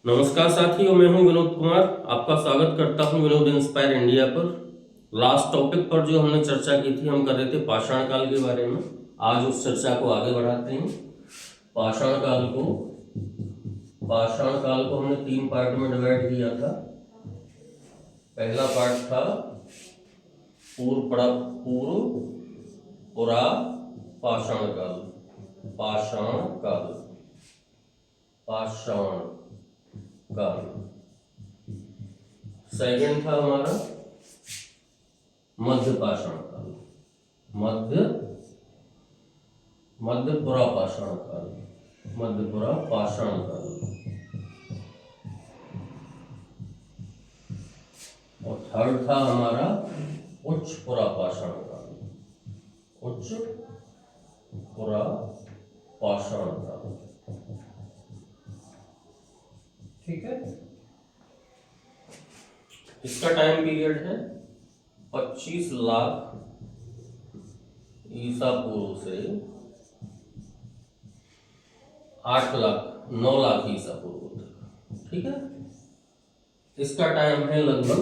नमस्कार साथियों, मैं हूं विनोद कुमार। आपका स्वागत करता हूं विनोद इंस्पायर इंडिया पर। लास्ट टॉपिक पर जो हमने चर्चा की थी, हम कर रहे थे पाषाण काल के बारे में। आज उस चर्चा को आगे बढ़ाते हैं। पाषाण काल को हमने 3 पार्ट में डिवाइड किया था। पहला पार्ट था पूर्व पुरा पाषाण काल। सेकंड था हमारा मध्य पाषाण काल, मध्यपुरा पाषाण काल। और थर्ड था हमारा उच्चपुरा पाषाण काल। ठीक है। इसका टाइम पीरियड है 25 लाख ईसा पूर्व से 9 लाख ईसा पूर्व तक। ठीक है। इसका टाइम है लगभग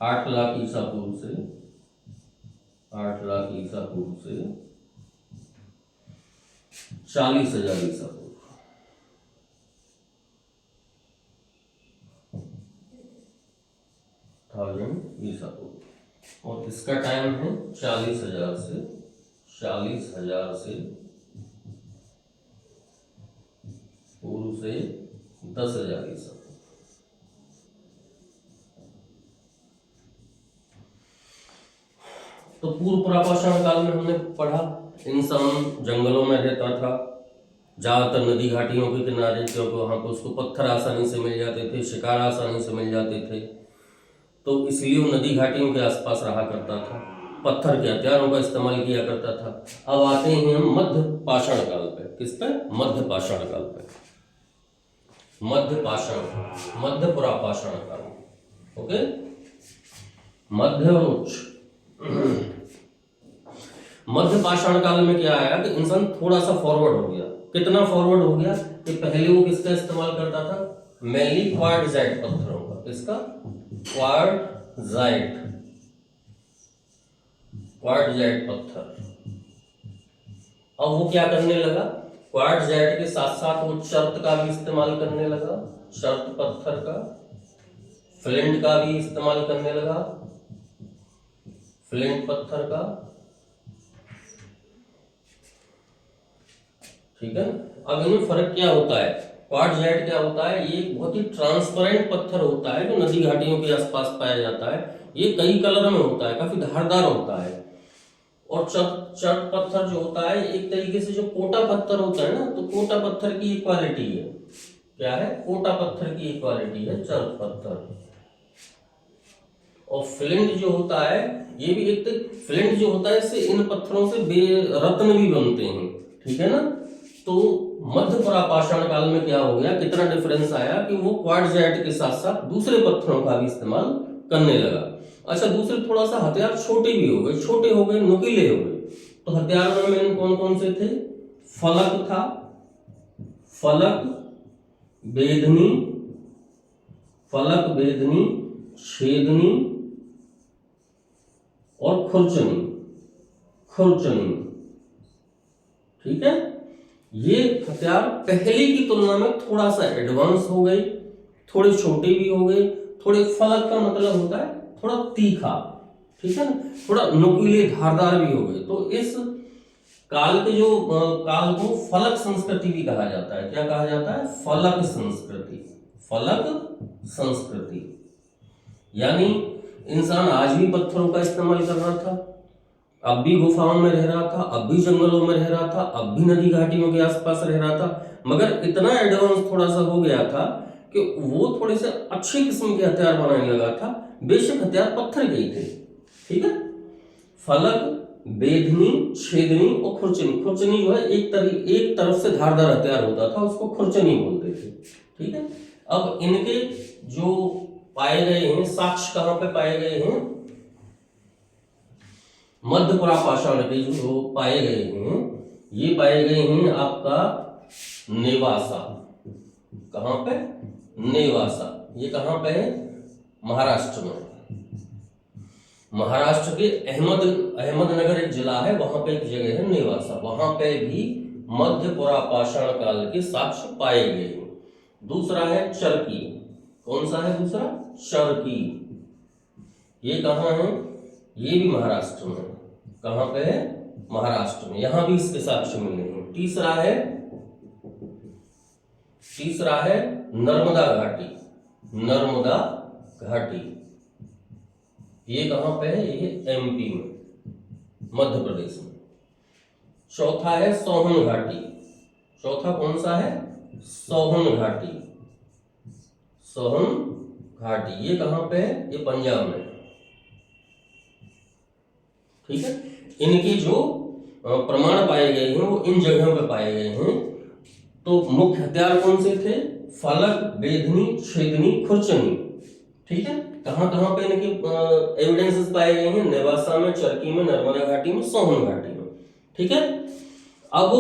8 लाख ईसा पूर्व से 40,000 ईसा पूर्व। ईसा पूर्व। और इसका टाइम है 40,000 से पूर्व से 10,000 ईसा पूर्व। तो पूर्व पुरापाषाण काल में हमने पढ़ा, इंसान जंगलों में रहता था, ज्यादातर नदी घाटियों के किनारे, क्योंकि वहां पर उसको पत्थर आसानी से मिल जाते थे, शिकार आसानी से मिल जाते थे, तो इसलिए वो नदी घाटियों के आसपास रहा करता था, पत्थर के हथियारों का इस्तेमाल किया करता था। अब आते हैं हम मध्य पाषाण काल पे। किस पे? मध्य पाषाण काल पे। मध्यपुरा पाषाण काल। ओके। मध्य और उच्च। मध्य पाषाण काल में क्या आया कि इंसान थोड़ा सा फॉरवर्ड हो गया। कितना फॉरवर्ड हो गया कि पहले वो किसका इस्तेमाल करता था? मेनली क्वार्टजाइट पत्थरों का। किसका? क्वार्टजाइट पत्थर। अब वो क्या करने लगा? क्वार्टजाइट के साथ साथ वो चर्त का भी इस्तेमाल करने लगा, चर्त पत्थर का, फ्लिंट का भी इस्तेमाल करने लगा, फ्लिंट पत्थर का। ठीक है। अब इनमें फर्क क्या होता है? क्वार्टजाइट क्या होता है? ये एक बहुत ही ट्रांसपेरेंट पत्थर होता है जो नदी घाटियों के आसपास पाया जाता है। ये कई कलर में होता है, काफी धारदार होता है। और चर्त पत्थर जो होता है, एक तरीके से जो कोटा पत्थर होता है ना, तो कोटा पत्थर की इक्वालिटी है। क्या है? कोटा पत्थर की इक्वालिटी है चर्त पत्थर। और फ्लिंट जो होता है, ये भी एक फ्लिंट जो होता है, इससे इन पत्थरों से रत्न भी बनते हैं। ठीक है ना। तो मध्यपुरा पाषाण काल में क्या हो गया, कितना डिफरेंस आया कि वो क्वार्टजाइट के साथ साथ दूसरे पत्थरों का भी इस्तेमाल करने लगा। अच्छा, दूसरे थोड़ा सा हथियार छोटे भी हो गए, नुकीले हो गए। तो हथियारों में कौन कौन से थे? फलक था, बेदनी, छेदनी और खुरचनी। ठीक है। ये हथियार पहले की तुलना में थोड़ा सा एडवांस हो गए, थोड़े छोटे भी हो गए। थोड़े फलक का मतलब होता है थोड़ा तीखा, ठीक है ना, थोड़ा नुकीले धारदार भी हो गए। तो इस काल के जो काल को फलक संस्कृति भी कहा जाता है। क्या कहा जाता है? फलक संस्कृति। यानी इंसान आज भी पत्थरों का इस्तेमाल कर रहा था, अब भी गुफाओं में रह रहा था, अब भी जंगलों में रह रहा था, अब भी नदी घाटियों के आसपास रह रहा था, मगर इतना एडवांस थोड़ा सा हो गया था कि वो थोड़े से अच्छे किस्म के हथियार बनाने लगा था। बेशक हथियार पत्थर के ही थे। ठीक है। फलक, बेधनी, छेदनी और खुरचनी जो है एक तरफ से धारदार हथियार होता था, उसको खुरचनी बोलते थे। ठीक है। अब इनके जो पाए गए हैं साक्ष्य कहां पे पाए गए हैं? मध्यपुरा पाषाण के जो पाए गए हैं, ये पाए गए हैं आपका नेवासा। कहां पे? नेवासा, ये कहाँ पे है? महाराष्ट्र में। महाराष्ट्र के अहमदनगर एक जिला है, वहां पे एक जगह है नेवासा, वहां पे भी मध्य पुरापाषाण काल के साक्ष्य पाए गए हैं। दूसरा है चरकी। कौन सा है दूसरा? चरकी। ये कहाँ है? ये भी महाराष्ट्र में। कहाँ पे है? महाराष्ट्र में। यहां भी इसके साक्ष्य मिले हैं। तीसरा है नर्मदा घाटी। नर्मदा घाटी ये कहां पे है? ये एमपी में, मध्य प्रदेश में। चौथा है सोहन घाटी। चौथा कौन सा है? सोहन घाटी। सोहन घाटी ये कहां पे है? ये पंजाब में। ठीक है, इनकी जो प्रमाण पाए गए हैं वो इन जगहों पे पाए गए हैं। तो मुख्य हथियार कौन से थे? फलक, बेधनी, छेदनी, खुरचनी। ठीक है, कहां कहां पे इनके एविडेंसेस पाए गए हैं? नेवासा में, चरकी में, नर्मदा घाटी में, सोहन घाटी में। ठीक है, अब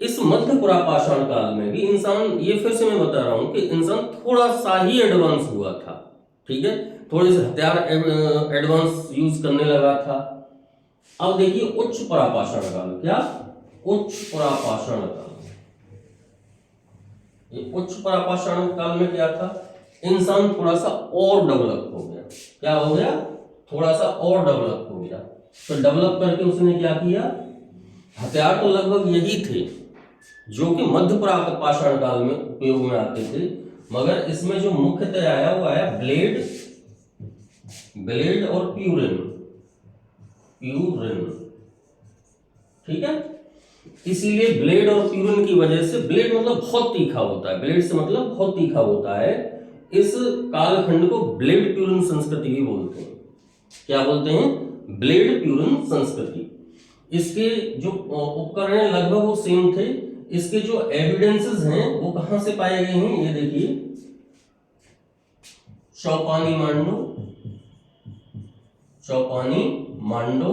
इस मध्य पुरापाषाण काल में भी इंसान, ये फिर से मैं बता रहा हूं कि इंसान थोड़ा सा ही एडवांस हुआ था। ठीक है, थोड़े से हथियार एडवांस यूज करने लगा था। अब देखिए उच्च पुरापाषाण काल। क्या? उच्च पुरापाषाण काल। ये उच्च पुरापाषाण काल में क्या था? इंसान थोड़ा सा और डेवलप हो गया। क्या हो गया? थोड़ा सा और डेवलप हो गया। तो डेवलप करके उसने क्या किया? हथियार तो लगभग यही थे जो कि मध्य पुरापाषाण काल में उपयोग में आते थे, मगर इसमें जो मुख्यतः आया वो आया ब्लेड और प्यूरिन। ठीक है, इसीलिए ब्लेड और प्यूरिन की वजह से, ब्लेड मतलब बहुत तीखा होता है, ब्लेड से मतलब बहुत तीखा होता है, इस कालखंड को ब्लेड प्यूरिन संस्कृति भी बोलते हैं। क्या बोलते हैं? ब्लेड प्यूरिन संस्कृति। इसके जो उपकरण है लगभग वो सेम थे। इसके जो एविडेंसेस हैं वो कहां से पाए गए हैं? ये देखिए, चौपानी मांडो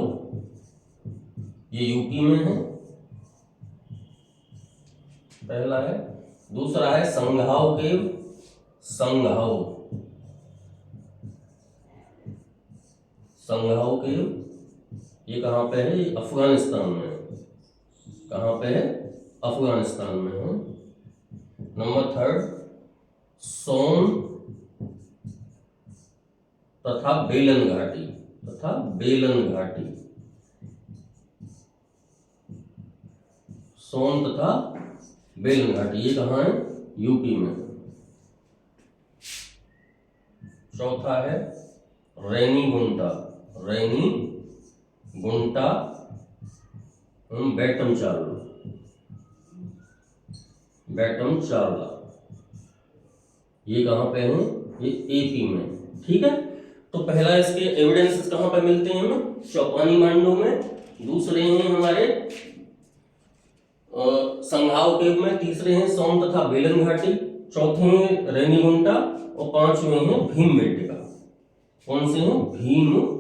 ये यूपी में है, पहला है। दूसरा है संघाव केव। संघाव केव ये कहां पे है? ये अफगानिस्तान में है। कहां पे है? अफगानिस्तान में है। नंबर थर्ड, सोन तथा बेलन घाटी। सोन तथा बेलन घाटी ये कहां है? यूपी में। चौथा है रैनी गुंटा बैटम चावला ये कहां पे है? ये एपी में। ठीक है, तो पहला इसके एविडेंसेस कहां पे मिलते हैं हमें? चौपानी मांडो में। दूसरे हैं हमारे संघाव केव में। तीसरे हैं सोन तथा बेलन घाटी। चौथे हैं रेनीगुंटा और पांचवें हैं भीमबेटका। कौन से हैं? भीमबेटका।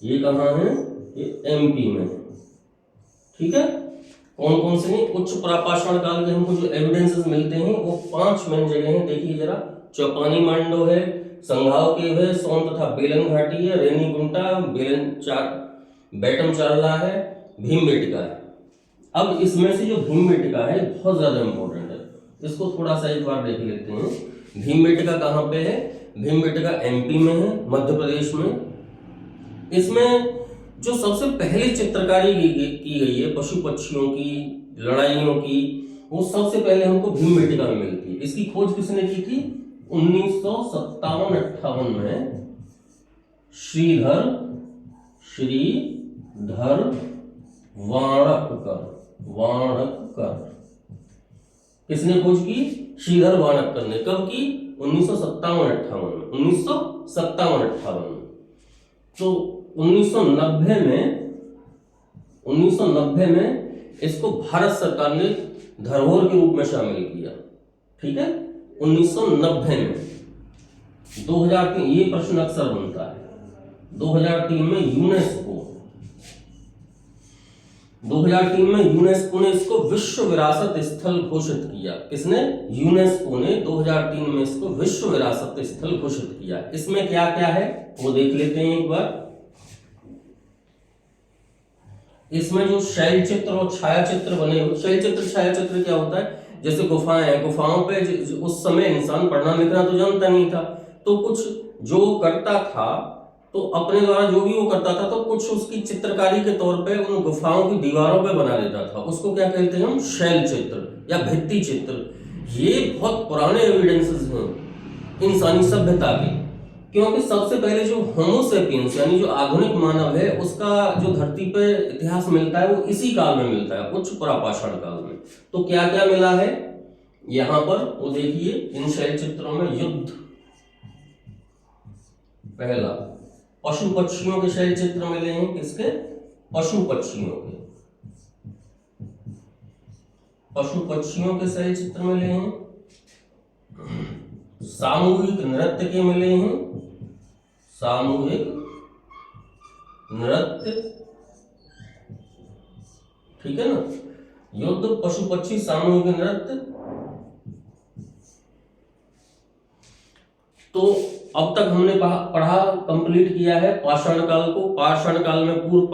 ये कहां है? ये एमपी में। ठीक है, कौन कौन से हैं? उच्च पुरापाषाण काल के हमको जो एविडेंसेस मिलते हैं वो 5 मेन जगह हैं। देखिए जरा, चौपानी मांडो है, संघाव केव है, सोन तथा बेलन घाटी है, रेनीगुंटा, बैटम चावला है, भीमबेटका है। अब इसमें से जो भीमबेटका है बहुत ज्यादा इंपॉर्टेंट है, इसको थोड़ा सा एक बार देख लेते हैं। भीमबेटका कहां पे है? भीमबेटका एमपी में है, मध्य प्रदेश में। इसमें जो सबसे पहले चित्रकारी की गई है पशु पक्षियों की, लड़ाइयों की, वो सबसे पहले हमको भीमबेटका में मिलती है। इसकी खोज किसने की थी? 1957-58 में श्रीधर वाणकर। किसने खोज की? श्रीधर वाणकर ने। कब की? 1957-58 में। तो 1990 में इसको भारत सरकार ने धरोहर के रूप में शामिल किया। ठीक है, 1990 में। 2003 ये प्रश्न अक्सर बनता है। 2003 में यूनेस्को 2003 में यूनेस्को ने इसको विश्व विरासत स्थल घोषित किया। किसने? यूनेस्को ने 2003 में इसको विश्व विरासत स्थल घोषित किया। इसमें क्या क्या है वो देख लेते हैं एक बार। इसमें जो शैल चित्र और छाया चित्र बने हुए, शैल चित्र छाया चित्र क्या होता है? जैसे गुफाएं हैं, गुफाओं पे उस समय इंसान पढ़ना लिखना तो जानता नहीं था, तो कुछ जो करता था तो अपने द्वारा जो भी वो करता था तो कुछ उसकी चित्रकारी के तौर पे उन गुफाओं की दीवारों पे बना देता था। उसको क्या कहते हैं हम? शैल चित्र या भित्ति चित्र। ये बहुत पुराने एविडेंसेस हैं इंसानी सभ्यता के, क्योंकि सबसे पहले जो होमो सेपियंस यानी जो आधुनिक मानव है उसका जो धरती पे इतिहास मिलता है वो इसी काल में मिलता है, उच्च पुरापाषाण काल में। तो क्या क्या मिला है यहाँ पर वो देखिए। इन शैल चित्रों में युद्ध, पहला पशु पक्षियों के शैल चित्र मिले हैं। किसके? पशु पक्षियों के, पशु पक्षियों के शैल चित्र मिले हैं। सामूहिक नृत्य के मिले हैं, सामूहिक नृत्य, ठीक है ना। युद्ध, पशु पक्षी, सामूहिक नृत्य। तो अब तक हमने पढ़ा, कंप्लीट किया है पाषाण काल को। पाषाण काल में पूर्व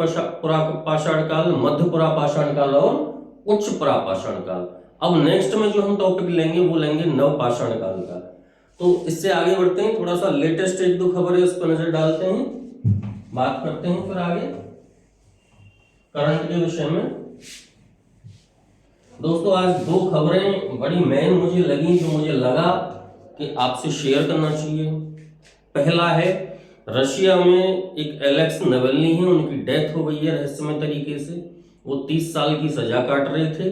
पाषाण काल, मध्य पुरापाषाण काल और उच्च पुरापाषाण काल। अब नेक्स्ट में जो हम टॉपिक लेंगे वो लेंगे नवपाषाण काल का। तो इससे आगे बढ़ते हैं, थोड़ा सा लेटेस्ट एक दो खबर है उस पर नजर डालते हैं, बात करते हैं फिर आगे करंट के विषय में। दोस्तों आज दो खबरें बड़ी मेन मुझे लगी, जो मुझे लगा कि आपसे शेयर करना चाहिए। पहला है रशिया में एक एलेक्स नवेल्नी है, उनकी डेथ हो गई है रहस्यमय तरीके से। वो 30 साल की सजा काट रहे थे,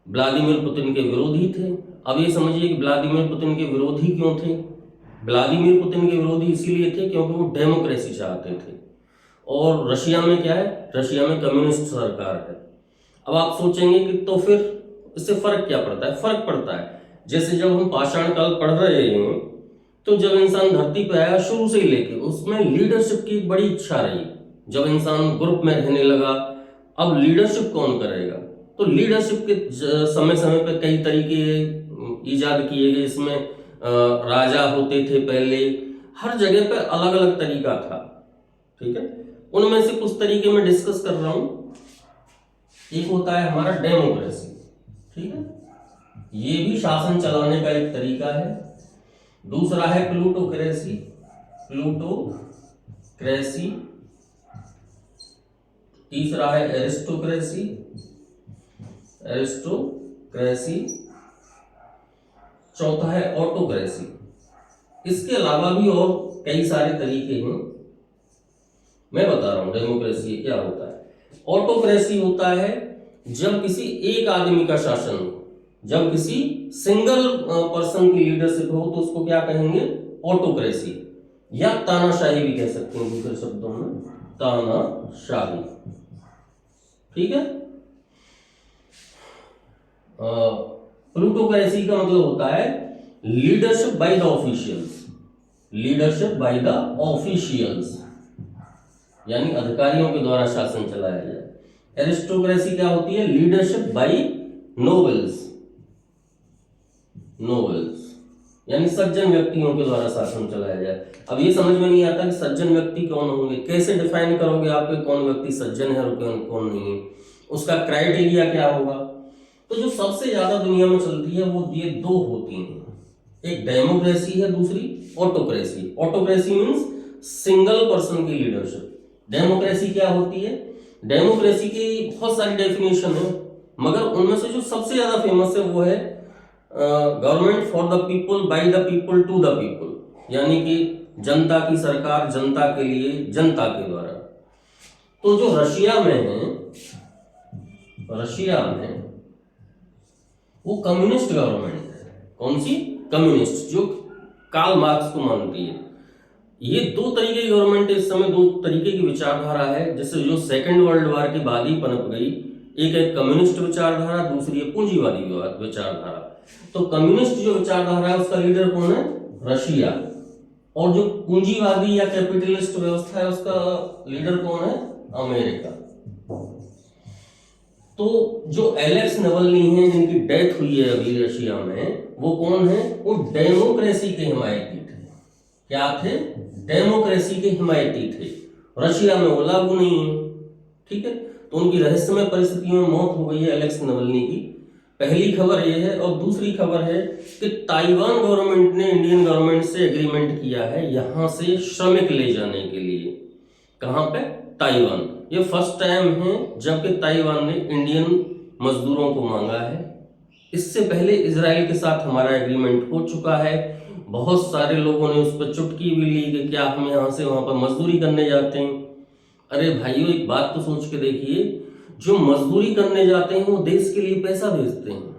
व्लादिमीर पुतिन के विरोधी थे। अब ये समझिए कि व्लादिमीर पुतिन के विरोधी क्यों थे? व्लादिमीर पुतिन के विरोधी इसीलिए थे क्योंकि वो डेमोक्रेसी चाहते थे, और रशिया में क्या है? रशिया में कम्युनिस्ट सरकार है। अब आप सोचेंगे कि तो फिर इससे फर्क क्या पड़ता है? फर्क पड़ता है, जैसे जब हम पाषाण काल पढ़ रहे हैं तो जब इंसान धरती पे आया शुरू से ही लेके उसमें लीडरशिप की बड़ी इच्छा रही। जब इंसान ग्रुप में रहने लगा, अब लीडरशिप कौन करेगा? तो लीडरशिप के समय समय पे कई तरीके ईजाद किए गए। इसमें राजा होते थे पहले, हर जगह पे अलग अलग तरीका था, ठीक है। उनमें से कुछ तरीके मैं डिस्कस कर रहा हूं। एक होता है हमारा डेमोक्रेसी, ठीक है, ये भी शासन चलाने का एक तरीका है। दूसरा है प्लूटोक्रेसी, प्लूटोक्रेसी। तीसरा है एरिस्टोक्रेसी, एरिस्टोक्रेसी। चौथा है ऑटोक्रेसी। इसके अलावा भी और कई सारे तरीके हैं, मैं बता रहा हूं डेमोक्रेसी क्या होता है। ऑटोक्रेसी होता है जब किसी एक आदमी का शासन हो, जब किसी सिंगल पर्सन की लीडरशिप हो तो उसको क्या कहेंगे? ऑटोक्रेसी, या तानाशाही भी कह सकते हैं दूसरे शब्दों में, तानाशाही, ठीक है। प्लूटोक्रेसी का मतलब होता है leadership by the officials, leadership by the officials, यानी अधिकारियों के द्वारा शासन चलाया जाए। एरिस्टोक्रेसी क्या होती है? लीडरशिप बाय नोबल्स, नोबल्स यानी सज्जन व्यक्तियों के द्वारा शासन चलाया जाए। अब ये समझ में नहीं आता कि सज्जन व्यक्ति कौन होंगे, कैसे डिफाइन करोगे आप कौन व्यक्ति सज्जन है और कौन नहीं है, उसका क्राइटेरिया क्या होगा? तो जो सबसे ज्यादा दुनिया में चलती है वो ये दो होती हैं, एक डेमोक्रेसी है, दूसरी autocracy. Autocracy means single person की लीडरशिप। डेमोक्रेसी क्या होती है? डेमोक्रेसी की बहुत सारी डेफिनेशन है, मगर उनमें से जो सबसे ज्यादा फेमस है वो है government for the people, by the people, to the people, यानी कि जनता की सरकार, जनता के लिए, जनता के द्वारा। तो जो रशिया में है, रशिया में वो कम्युनिस्ट गवर्नमेंट है। कौन सी? कम्युनिस्ट, जो कार्ल मार्क्स को मानती है। ये दो तरीके की गवर्नमेंट है इस समय, दो तरीके की विचारधारा है। जैसे जो सेकेंड वर्ल्ड वॉर के बाद ही पनप गई, एक है कम्युनिस्ट विचारधारा, दूसरी है पूंजीवादी विचारधारा। तो कम्युनिस्ट जो विचारधारा है उसका लीडर कौन है? रशिया। और जो पूंजीवादी या कैपिटलिस्ट व्यवस्था है उसका लीडर कौन है? अमेरिका। तो जो एलेक्स नवल्नी हैं जिनकी डेथ हुई है अभी रशिया में, वो कौन है? वो डेमोक्रेसी के हिमायती थे। क्या थे? डेमोक्रेसी के हिमायती थे। रशिया में वो लागू नहीं है, ठीक है। तो उनकी रहस्यमय परिस्थितियों में मौत हो गई है एलेक्स नवल्नी की। पहली खबर ये है। और दूसरी खबर है कि ताइवान गवर्नमेंट ने इंडियन गवर्नमेंट से एग्रीमेंट किया है यहां से श्रमिक ले जाने के लिए। कहां पे? ताइवान। ये फर्स्ट टाइम है जबकि ताइवान ने इंडियन मजदूरों को मांगा है। इससे पहले इजराइल के साथ हमारा एग्रीमेंट हो चुका है। बहुत सारे लोगों ने उस पर चुटकी भी ली कि क्या हम यहां से वहां पर मजदूरी करने जाते हैं। अरे भाइयों, एक बात तो सोच के देखिए, जो मजदूरी करने जाते हैं वो देश के लिए पैसा भेजते हैं,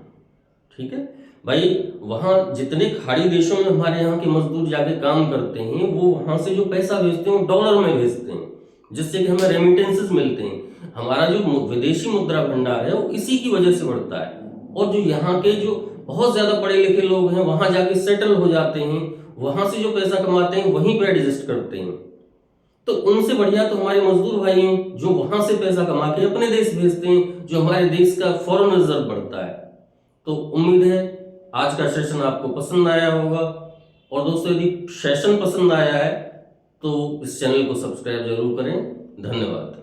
ठीक है भाई। वहां जितने खाड़ी देशों में हमारे यहाँ के मजदूर जाके काम करते हैं, वो वहां से जो पैसा भेजते हैं वो डॉलर में भेजते हैं, जिससे कि हमें रेमिटेंसेस मिलते हैं। हमारा जो विदेशी मुद्रा भंडार है वो इसी की वजह से बढ़ता है। और जो यहाँ के जो बहुत ज्यादा पढ़े लिखे लोग हैं वहां जाके सेटल हो जाते हैं, वहां से जो पैसा कमाते हैं वहीं पर एडजस्ट करते हैं। तो उनसे बढ़िया तो हमारे मजदूर भाई हैं जो वहां से पैसा कमा के अपने देश भेजते हैं, जो हमारे देश का फॉरेन रिजर्व बढ़ता है। तो उम्मीद है आज का सेशन आपको पसंद आया होगा। और दोस्तों, यदि सेशन पसंद आया है तो इस चैनल को सब्सक्राइब जरूर करें। धन्यवाद।